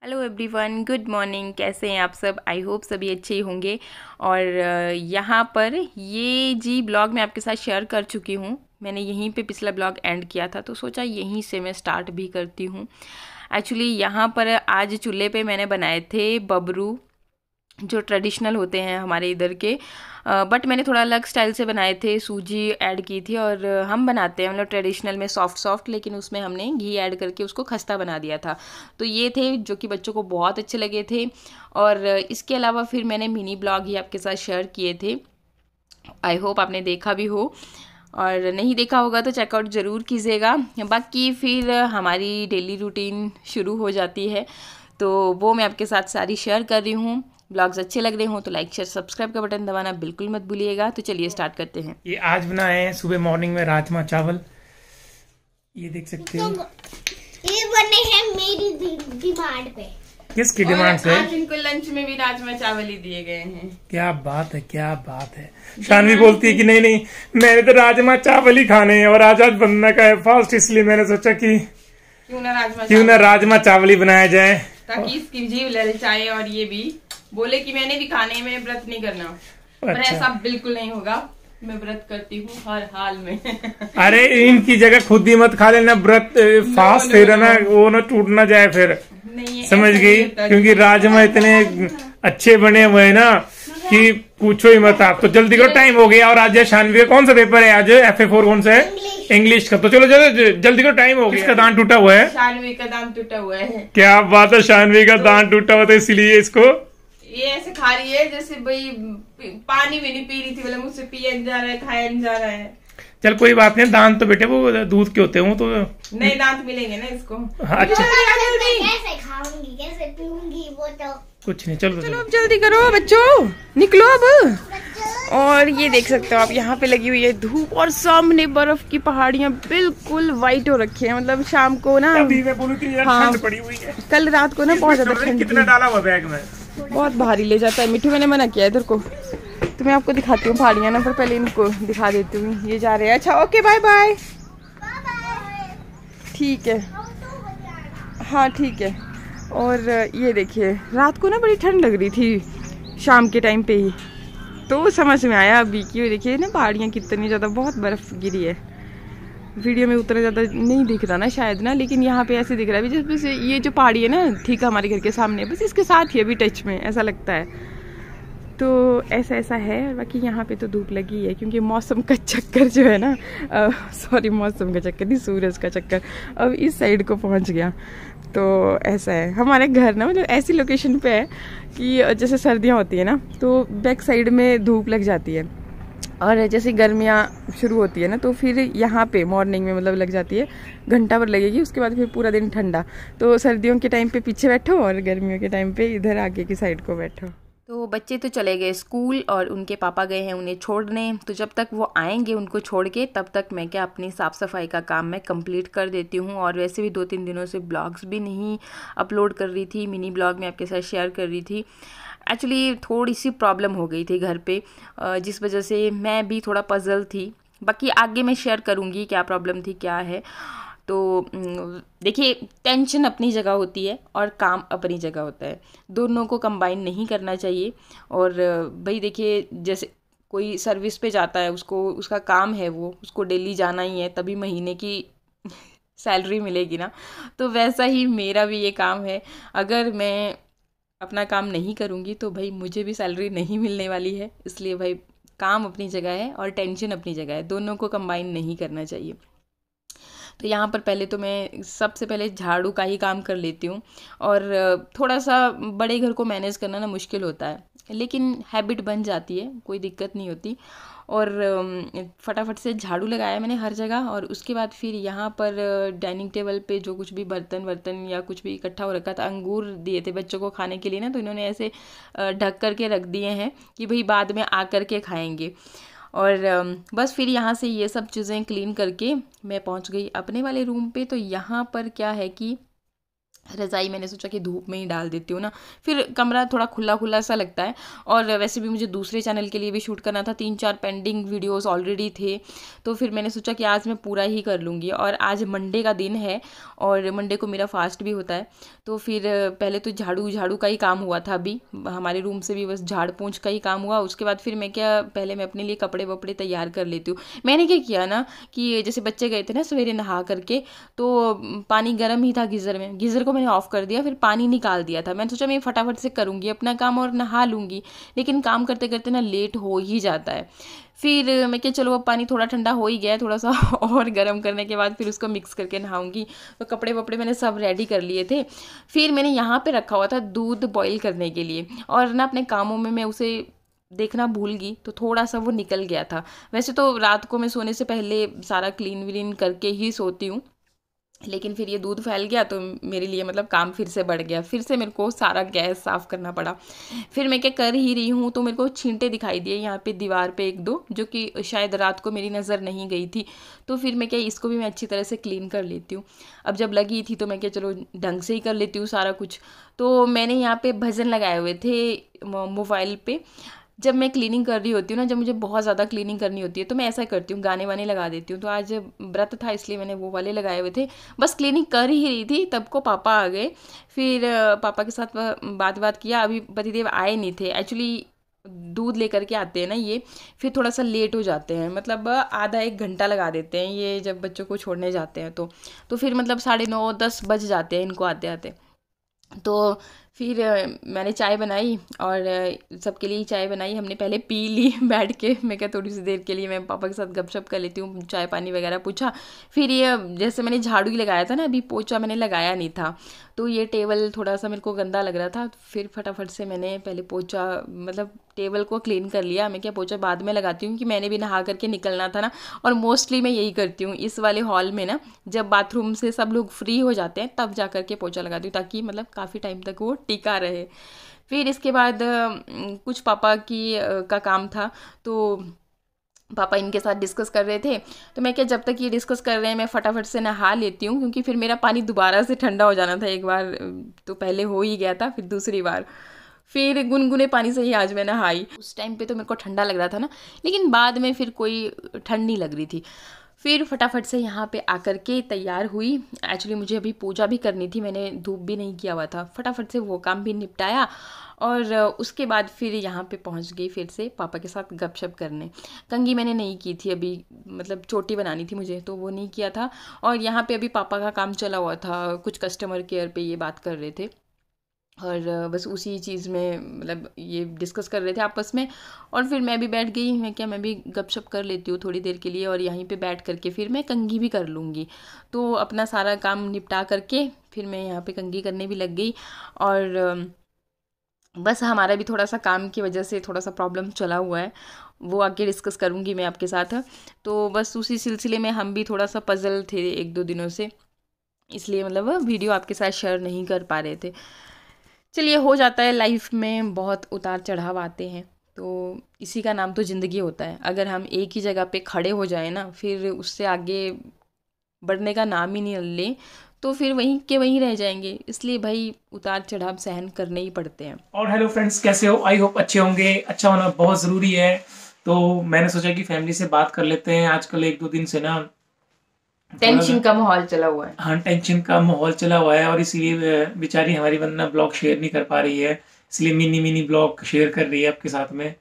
Hello everyone, good morning. कैसे हैं आप सब? आई होप सभी अच्छे ही होंगे। और यहाँ पर ये जी ब्लॉग मैं आपके साथ शेयर कर चुकी हूँ। मैंने यहीं पे पिछला ब्लॉग एंड किया था, तो सोचा यहीं से मैं स्टार्ट भी करती हूँ। एक्चुअली यहाँ पर आज चूल्हे पे मैंने बनाए थे बबरू, जो ट्रेडिशनल होते हैं हमारे इधर के। बट मैंने थोड़ा अलग स्टाइल से बनाए थे, सूजी ऐड की थी। और हम बनाते हैं मतलब ट्रेडिशनल में सॉफ्ट सॉफ्ट, लेकिन उसमें हमने घी ऐड करके उसको खस्ता बना दिया था। तो ये थे जो कि बच्चों को बहुत अच्छे लगे थे। और इसके अलावा फिर मैंने मिनी ब्लॉग ही आपके साथ शेयर किए थे। आई होप आपने देखा भी हो, और नहीं देखा होगा तो चेकआउट ज़रूर कीजिएगा। बाकी फिर हमारी डेली रूटीन शुरू हो जाती है, तो वो मैं आपके साथ सारी शेयर कर रही हूँ। ब्लॉग्स अच्छे लग रहे हों तो लाइक शेयर सब्सक्राइब का बटन दबाना बिल्कुल मत भूलिएगा। तो चलिए स्टार्ट करते हैं। ये आज बनाए हैं सुबह मॉर्निंग में राजमा चावल। ये देख सकते हो, ये बने हैं मेरी डिमांड पे। किसकी डिमांड से? आज इनको लंच में भी राजमा चावल ही दिए गए हैं। क्या बात है, क्या बात है। शानवी बोलती है कि नहीं नहीं, मैंने तो राजमा चावल ही खाने हैं और आज बनना का है फास्ट, इसलिए मैंने सोचा कि क्यों ना राजमा चावल ही बनाया जाए, ताकि इसकी जीव ललचाए और ये भी बोले कि मैंने भी खाने में व्रत नहीं करना। पर ऐसा बिल्कुल नहीं होगा, मैं व्रत करती हूँ हर हाल में। अरे इनकी जगह खुद ही मत खा लेना व्रत, फास्ट फिर ना वो ना टूट ना जाए फिर। नहीं, समझ गई? क्योंकि राजमा इतने अच्छे बने हुए हैं ना कि पूछो ही मत आप। तो जल्दी करो, टाइम हो गया। और आज शानवी का कौन सा पेपर है? आज FA4 कौन सा है? इंग्लिश का। तो चलो जल्दी करो, टाइम हो गया। इसका दांत टूटा हुआ है। शानवी का दांत टूटा हुआ है। क्या बात है, शानवी का दांत टूटा हुआ था इसलिए इसको ये ऐसे खा रही है जैसे भाई पानी भी नहीं पी रही थी, बोले मुझसे पिया नहीं जा रहा है, खाया नहीं जा रहा है। चल कोई बात नहीं, दांत तो बेटे वो दूध के होते हैं, तो नहीं दांत मिलेंगे ना इसको। अच्छा कैसे खाऊंगी, कैसे पीऊंगी, वो तो कुछ नहीं। चलो चलो अब जल्दी करो बच्चों, निकलो अब। और ये देख सकते हो आप, यहाँ पे लगी हुई है धूप और सामने बर्फ की पहाड़ियाँ बिल्कुल वाइट हो रखी है। मतलब शाम को ना, अभी मैं बोलूं कि यार ठंड पड़ी हुई है। कल रात को ना बहुत ज्यादा ठंड, कितना डाला हुआ बैग में, बहुत भारी ले जाता है। मिठू मैंने मना किया इधर को, तो मैं आपको दिखाती हूँ पहाड़ियाँ ना, पर पहले इनको दिखा देती हूँ। ये जा रहे हैं। अच्छा ओके, बाय बाय। ठीक है, हाँ ठीक है। और ये देखिए, रात को ना बड़ी ठंड लग रही थी शाम के टाइम पे ही, तो समझ में आया अभी कि देखिए ना पहाड़ियाँ कितनी ज़्यादा, बहुत बर्फ़ गिरी है। वीडियो में उतना ज़्यादा नहीं दिख रहा ना शायद ना, लेकिन यहाँ पे ऐसे दिख रहा है। जैसे ये जो पहाड़ी है ना, ठीक है, हमारे घर के सामने, बस इसके साथ ही अभी टच में ऐसा लगता है। तो ऐसा है। और बाकी यहाँ पे तो धूप लगी है, क्योंकि मौसम का चक्कर जो है ना, सॉरी मौसम का चक्कर नहीं, सूरज का चक्कर अब इस साइड को पहुँच गया। तो ऐसा है, हमारे घर ना मतलब ऐसी लोकेशन पे है कि जैसे सर्दियाँ होती है ना, तो बैक साइड में धूप लग जाती है, और जैसे गर्मियाँ शुरू होती है ना, तो फिर यहाँ पे मॉर्निंग में मतलब लग जाती है, घंटा भर लगेगी, उसके बाद फिर पूरा दिन ठंडा। तो सर्दियों के टाइम पे पीछे बैठो और गर्मियों के टाइम पे इधर आगे की साइड को बैठो। तो बच्चे तो चले गए स्कूल और उनके पापा गए हैं उन्हें छोड़ने। तो जब तक वो आएंगे उनको छोड़ के, तब तक मैं क्या अपनी साफ़ सफाई का काम मैं कंप्लीट कर देती हूँ। और वैसे भी 2-3 दिनों से ब्लॉग्स भी नहीं अपलोड कर रही थी, मिनी ब्लॉग में आपके साथ शेयर कर रही थी। एक्चुअली थोड़ी सी प्रॉब्लम हो गई थी घर पे, जिस वजह से मैं भी थोड़ा पजल थी। बाकी आगे मैं शेयर करूँगी क्या प्रॉब्लम थी, क्या है। तो देखिए, टेंशन अपनी जगह होती है और काम अपनी जगह होता है, दोनों को कंबाइन नहीं करना चाहिए। और भाई देखिए, जैसे कोई सर्विस पे जाता है, उसको उसका काम है, वो उसको डेली जाना ही है, तभी महीने की सैलरी मिलेगी ना। तो वैसा ही मेरा भी ये काम है, अगर मैं अपना काम नहीं करूँगी तो भाई मुझे भी सैलरी नहीं मिलने वाली है। इसलिए भाई काम अपनी जगह है और टेंशन अपनी जगह है, दोनों को कंबाइन नहीं करना चाहिए। तो यहाँ पर पहले तो मैं सबसे पहले झाड़ू का ही काम कर लेती हूँ। और थोड़ा सा बड़े घर को मैनेज करना ना मुश्किल होता है, लेकिन हैबिट बन जाती है, कोई दिक्कत नहीं होती। और फटाफट से झाड़ू लगाया मैंने हर जगह। और उसके बाद फिर यहाँ पर डाइनिंग टेबल पे जो कुछ भी बर्तन या कुछ भी इकट्ठा हो रखा था, अंगूर दिए थे बच्चों को खाने के लिए ना, तो इन्होंने ऐसे ढक कर के रख दिए हैं कि भाई बाद में आ कर के खाएंगे। और बस फिर यहाँ से ये सब चीज़ें क्लीन करके मैं पहुँच गई अपने वाले रूम पे। तो यहाँ पर क्या है कि रज़ाई मैंने सोचा कि धूप में ही डाल देती हूँ ना, फिर कमरा थोड़ा खुला खुला सा लगता है। और वैसे भी मुझे दूसरे चैनल के लिए भी शूट करना था, 3-4 पेंडिंग वीडियोस ऑलरेडी थे, तो फिर मैंने सोचा कि आज मैं पूरा ही कर लूँगी। और आज मंडे का दिन है और मंडे को मेरा फास्ट भी होता है। तो फिर पहले तो झाड़ू का ही काम हुआ था, अभी हमारे रूम से भी बस झाड़ पोंछ का ही काम हुआ। उसके बाद फिर मैं पहले मैं अपने लिए कपड़े वपड़े तैयार कर लेती हूँ। मैंने क्या किया ना कि जैसे बच्चे गए थे ना सवेरे नहा करके, तो पानी गर्म ही था गीज़र में, गीज़र को मैंने ऑफ़ कर दिया, फिर पानी निकाल दिया था। मैंने सोचा मैं फटाफट से करूँगी अपना काम और नहा लूँगी, लेकिन काम करते करते ना लेट हो ही जाता है। फिर मैं क्या चलो अब पानी थोड़ा ठंडा हो ही गया है, थोड़ा सा और गर्म करने के बाद फिर उसको मिक्स करके नहाऊंगी। तो कपड़े वपड़े मैंने सब रेडी कर लिए थे। फिर मैंने यहाँ पे रखा हुआ था दूध बॉईल करने के लिए, और ना अपने कामों में मैं उसे देखना भूल गई, तो थोड़ा सा वो निकल गया था। वैसे तो रात को मैं सोने से पहले सारा क्लीन व्लीन करके ही सोती हूँ, लेकिन फिर ये दूध फैल गया तो मेरे लिए मतलब काम फिर से बढ़ गया, फिर से मेरे को सारा गैस साफ़ करना पड़ा। फिर मैं क्या कर ही रही हूँ तो मेरे को छींटे दिखाई दिए यहाँ पे दीवार पे 1-2, जो कि शायद रात को मेरी नज़र नहीं गई थी। तो फिर मैं क्या इसको भी मैं अच्छी तरह से क्लीन कर लेती हूँ। अब जब लगी थी तो मैं क्या चलो ढंग से ही कर लेती हूँ सारा कुछ। तो मैंने यहाँ पे भजन लगाए हुए थे मोबाइल पे। जब मैं क्लीनिंग कर रही होती हूँ ना, जब मुझे बहुत ज़्यादा क्लीनिंग करनी होती है तो मैं ऐसा करती हूँ, गाने वाने लगा देती हूँ। तो आज व्रत था इसलिए मैंने वो वाले लगाए हुए थे। बस क्लीनिंग कर ही रही थी तब को पापा आ गए। फिर पापा के साथ बात किया, अभी पतिदेव आए नहीं थे एक्चुअली। दूध लेकर के आते हैं ना ये, फिर थोड़ा सा लेट हो जाते हैं, मतलब आधा 1 घंटा लगा देते हैं ये जब बच्चों को छोड़ने जाते हैं। तो फिर मतलब 9:30-10 बज जाते हैं इनको आते आते। तो फिर मैंने चाय बनाई और सबके लिए चाय बनाई, हमने पहले पी ली बैठ के। मैं क्या थोड़ी सी देर के लिए मैं पापा के साथ गपशप कर लेती हूँ, चाय पानी वगैरह पूछा। फिर ये जैसे मैंने झाड़ू ही लगाया था ना, अभी पोछा मैंने लगाया नहीं था, तो ये टेबल थोड़ा सा मेरे को गंदा लग रहा था। फिर फटाफट से मैंने पहले पोछा मतलब टेबल को क्लीन कर लिया। मैं क्या पोछा बाद में लगाती हूँ कि मैंने भी नहा करके निकलना था ना। और मोस्टली मैं यही करती हूँ इस वाले हॉल में ना, जब बाथरूम से सब लोग फ्री हो जाते हैं तब जा करके पोछा लगाती हूँ, ताकि मतलब काफ़ी टाइम तक वो टिका रहे। फिर इसके बाद कुछ पापा का काम था, तो पापा इनके साथ डिस्कस कर रहे थे। तो मैं क्या जब तक ये डिस्कस कर रहे हैं मैं फटाफट से नहा लेती हूँ, क्योंकि फिर मेरा पानी दोबारा से ठंडा हो जाना था। एक बार तो पहले हो ही गया था, फिर दूसरी बार फिर गुनगुने पानी से ही आज मैं नहाई। उस टाइम पे तो मेरे को ठंडा लग रहा था ना, लेकिन बाद में फिर कोई ठंड नहीं लग रही थी। फिर फटाफट से यहाँ पे आकर के तैयार हुई। एक्चुअली मुझे अभी पूजा भी करनी थी, मैंने धूप भी नहीं किया हुआ था। फटाफट से वो काम भी निपटाया और उसके बाद फिर यहाँ पे पहुँच गई फिर से पापा के साथ गपशप करने। कंघी मैंने नहीं की थी अभी, मतलब चोटी बनानी थी मुझे, तो वो नहीं किया था। और यहाँ पे अभी पापा का काम चला हुआ था, कुछ कस्टमर केयर पे ये बात कर रहे थे और बस उसी चीज़ में मतलब ये डिस्कस कर रहे थे आपस में। और फिर मैं भी बैठ गई, मैं भी गपशप कर लेती हूँ थोड़ी देर के लिए, और यहीं पे बैठ करके फिर मैं कंघी भी कर लूँगी। तो अपना सारा काम निपटा करके फिर मैं यहाँ पे कंघी करने भी लग गई। और बस हमारा भी थोड़ा सा काम की वजह से थोड़ा सा प्रॉब्लम चला हुआ है, वो आगे डिस्कस करूँगी मैं आपके साथ। तो बस उसी सिलसिले में हम भी थोड़ा सा पजल थे 1-2 दिनों से, इसलिए मतलब वीडियो आपके साथ शेयर नहीं कर पा रहे थे। चलिए, हो जाता है, लाइफ में बहुत उतार चढ़ाव आते हैं, तो इसी का नाम तो ज़िंदगी होता है। अगर हम एक ही जगह पे खड़े हो जाए ना, फिर उससे आगे बढ़ने का नाम ही नहीं ले, तो फिर वहीं के वहीं रह जाएंगे। इसलिए भाई उतार चढ़ाव सहन करने ही पड़ते हैं। और हेलो फ्रेंड्स, कैसे हो? आई होप अच्छे होंगे। अच्छा होना बहुत ज़रूरी है, तो मैंने सोचा कि फैमिली से बात कर लेते हैं। आजकल 1-2 दिन से ना टेंशन का माहौल चला हुआ है। हाँ, टेंशन का माहौल चला हुआ है, और इसीलिए बेचारी हमारी वंदना ब्लॉग शेयर नहीं कर पा रही है, इसलिए मिनी ब्लॉग शेयर कर रही है आपके साथ में।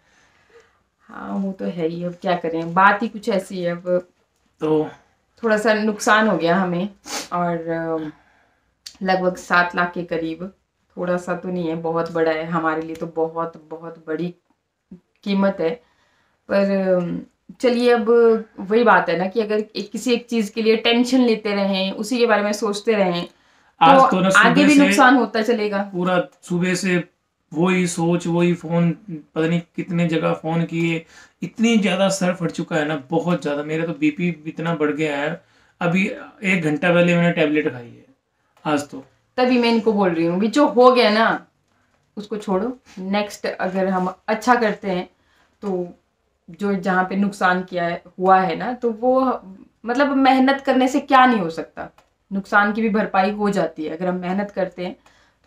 हाँ, वो तो है ही, अब क्या करें, बात ही कुछ ऐसी है। अब तो थोड़ा सा नुकसान हो गया हमें, और लगभग 7 लाख के करीब। थोड़ा सा तो नहीं है, बहुत बड़ा है हमारे लिए, तो बहुत बहुत बड़ी कीमत है। पर चलिए, अब वही बात है ना कि अगर किसी एक चीज़ के लिए टेंशन लेते रहें, उसी के बारे में सोचते रहें, आज तो ना आगे भी नुकसान होता चलेगा। पूरा सुबह से वही सोच, वही फोन, पता नहीं कितने जगह फोन किए, इतनी ज़्यादा सर फट चुका है ना, बहुत ज़्यादा। मेरा तो बीपी इतना बढ़ गया है, अभी 1 घंटा पहले मैंने टैबलेट खाई है आज। तो तभी मैं इनको बोल रही हूँ कि जो हो गया ना उसको छोड़ो, नेक्स्ट अगर हम अच्छा करते हैं तो जो जहाँ पे नुकसान हुआ है ना, तो वो मतलब मेहनत करने से क्या नहीं हो सकता। नुकसान की भी भरपाई हो जाती है अगर हम मेहनत करते हैं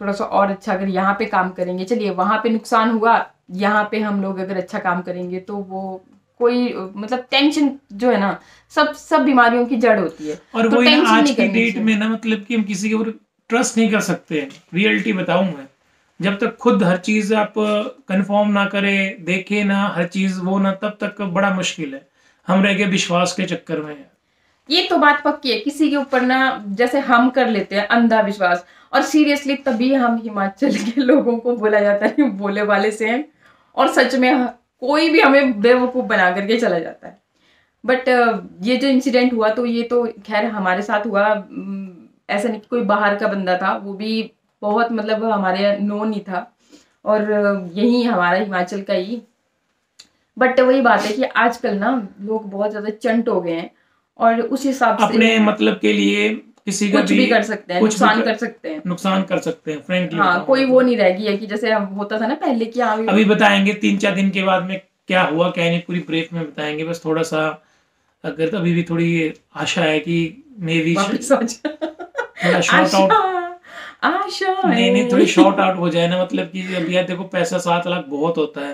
थोड़ा सा और अच्छा। अगर यहाँ पे काम करेंगे, चलिए वहां पे नुकसान हुआ, यहाँ पे हम लोग अगर अच्छा काम करेंगे तो वो कोई मतलब टेंशन जो है ना सब बीमारियों की जड़ होती है। और तो वही ना, टेंशन आज नहीं की करनी डेट चाहिए। में ना मतलब कि हम किसी के ऊपर ट्रस्ट नहीं कर सकते। रियलिटी बताऊं मैं, जब तक खुद हर चीज आप कंफर्म ना करें, देखे ना हर चीज वो ना, तब तक बड़ा मुश्किल है। हम रह गए विश्वास के चक्कर में। ये तो बात पक्की है, किसी के ऊपर ना जैसे हम कर लेते हैं अंधा विश्वास, और सीरियसली तभी हम हिमाचल के लोगों को बोला जाता है बोले वाले से हैं, और सच में कोई भी हमें बेवकूफ बना करके चला जाता है। बट ये जो इंसिडेंट हुआ तो ये तो खैर हमारे साथ हुआ, ऐसा नहीं कि कोई बाहर का बंदा था, वो भी बहुत मतलब हमारे नोन ही था और यही हमारा हिमाचल का ही। बट वही बात है कि आजकल ना लोग बहुत ज्यादा चंट हो गए हैं और उस हिसाब से अपने मतलब के लिए किसी का कुछ भी कर सकते हैं, नुकसान कर सकते हैं, नुकसान कर सकते हैं फ्रेंकली। हाँ, कोई वो नहीं रह गई है कि जैसे होता था ना पहले कि हाँ अभी बताएंगे 3-4 दिन के बाद में क्या हुआ क्या नहीं, पूरी ब्रीफ में बताएंगे। बस थोड़ा सा अगर अभी भी थोड़ी आशा है कि मे बी थोड़ा शॉर्ट आउट, आशा नहीं थोड़ी शॉर्ट आउट हो जाए ना। मतलब कि अभी यार देखो पैसा 7 लाख बहुत होता है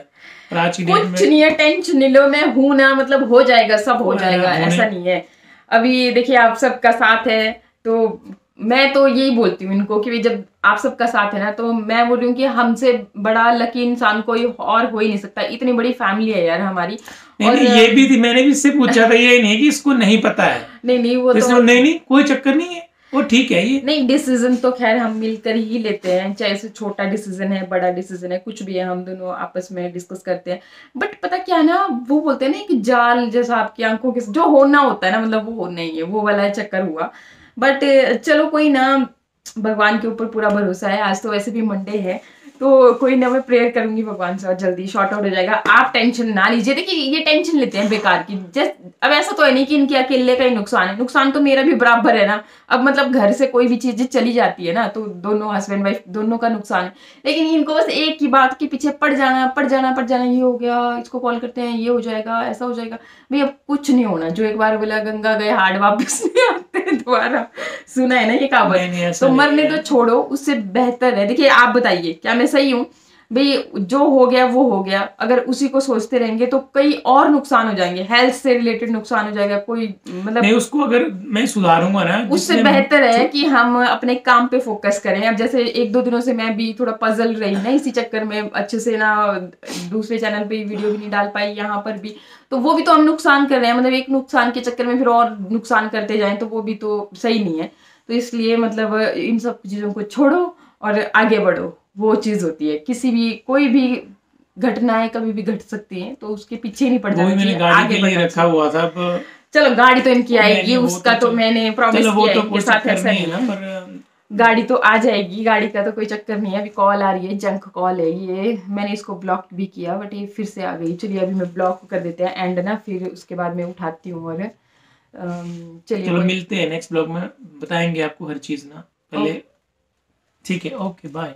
और आज की डेट में कुछ नहीं है, टेंशन नहीं लो, मैं हूं ना, मतलब हो जाएगा, सब हो जाएगा, ऐसा नहीं है। अभी देखिए आप सबका साथ है तो मैं तो यही बोलती हूँ इनको कि जब आप सबका साथ है ना, तो मैं बोल रही हूँ कि हमसे बड़ा लकी इंसान कोई और हो ही नहीं सकता। इतनी बड़ी फैमिली है यार हमारी। और ये भी थी, मैंने भी इससे पूछा था, ये नहीं कि इसको नहीं पता है, नहीं वो तो नहीं कोई चक्कर नहीं है, वो ठीक है। ये नहीं, डिसीजन तो खैर हम मिलकर ही लेते हैं, चाहे से छोटा डिसीजन है बड़ा डिसीजन है कुछ भी है, हम दोनों आपस में डिस्कस करते हैं। बट पता क्या है ना, वो बोलते हैं ना कि जाल जैसा आपकी आंखों के जो होना होता है ना, मतलब वो नहीं है, वो वाला चक्कर हुआ। बट चलो कोई ना, भगवान के ऊपर पूरा भरोसा है। आज तो वैसे भी मंडे है तो कोई ना, मैं प्रेयर करूंगी भगवान से और जल्दी शॉर्ट आउट हो जाएगा। आप टेंशन ना लीजिए। देखिए ये टेंशन लेते हैं बेकार की, अब ऐसा तो है नहीं कि इनके अकेले का ही नुकसान है, नुकसान तो मेरा भी बराबर है ना। अब मतलब घर से कोई भी चीज चली जाती है ना तो दोनों हस्बैंड वाइफ दोनों का नुकसान है। लेकिन इनको बस एक ही बात के पीछे पड़ जाना, ये हो गया, इसको कॉल करते हैं, ये हो जाएगा, ऐसा हो जाएगा। भाई अब कुछ नहीं होना, जो एक बार बोला गंगा गए हार्ड वापस नहीं आते दोबारा, सुना है ना ये कहावत। तो मरने तो छोड़ो, उससे बेहतर है। देखिए आप बताइए क्या मैं सही हूँ? भाई जो हो गया वो हो गया, अगर उसी को सोचते रहेंगे तो कई और नुकसान हो जाएंगे, हेल्थ से रिलेटेड नुकसान हो जाएगा, कोई मतलब नहीं, उसको अगर मैं सुधारूंगा ना, उससे बेहतर है कि हम अपने काम पे फोकस करें। अब जैसे 1-2 दिनों से मैं भी थोड़ा पजल रही ना, इसी चक्कर में अच्छे से ना दूसरे चैनल पे वीडियो भी नहीं डाल पाई, यहाँ पर भी, तो वो भी तो हम नुकसान कर रहे हैं। मतलब एक नुकसान के चक्कर में फिर और नुकसान करते जाएं तो वो भी तो सही नहीं है। तो इसलिए मतलब इन सब चीजों को छोड़ो और आगे बढ़ो। वो चीज होती है, किसी भी कोई भी घटनाएं कभी भी घट सकती हैं तो उसके पीछे नहीं पड़ जाना चाहिए, आगे बढ़ना रखा हुआ था। चलो गाड़ी तो इनकी आएगी, उसका तो मैंने प्रॉमिस किया है इनके साथ, ऐसा नहीं है पर गाड़ी तो आ जाएगी, गाड़ी का तो कोई चक्कर नहीं है। अभी कॉल आ रही है, जंक कॉल है ये, मैंने इसको ब्लॉक भी किया बट ये फिर से आ गई। चलिए अभी मैं ब्लॉक कर देते हैं एंड ना, फिर उसके बाद मैं उठाती हूँ। और चलो मिलते हैं नेक्स्ट ब्लॉग में, बताएंगे आपको हर चीज ना पहले। ठीक है, ओके बाय।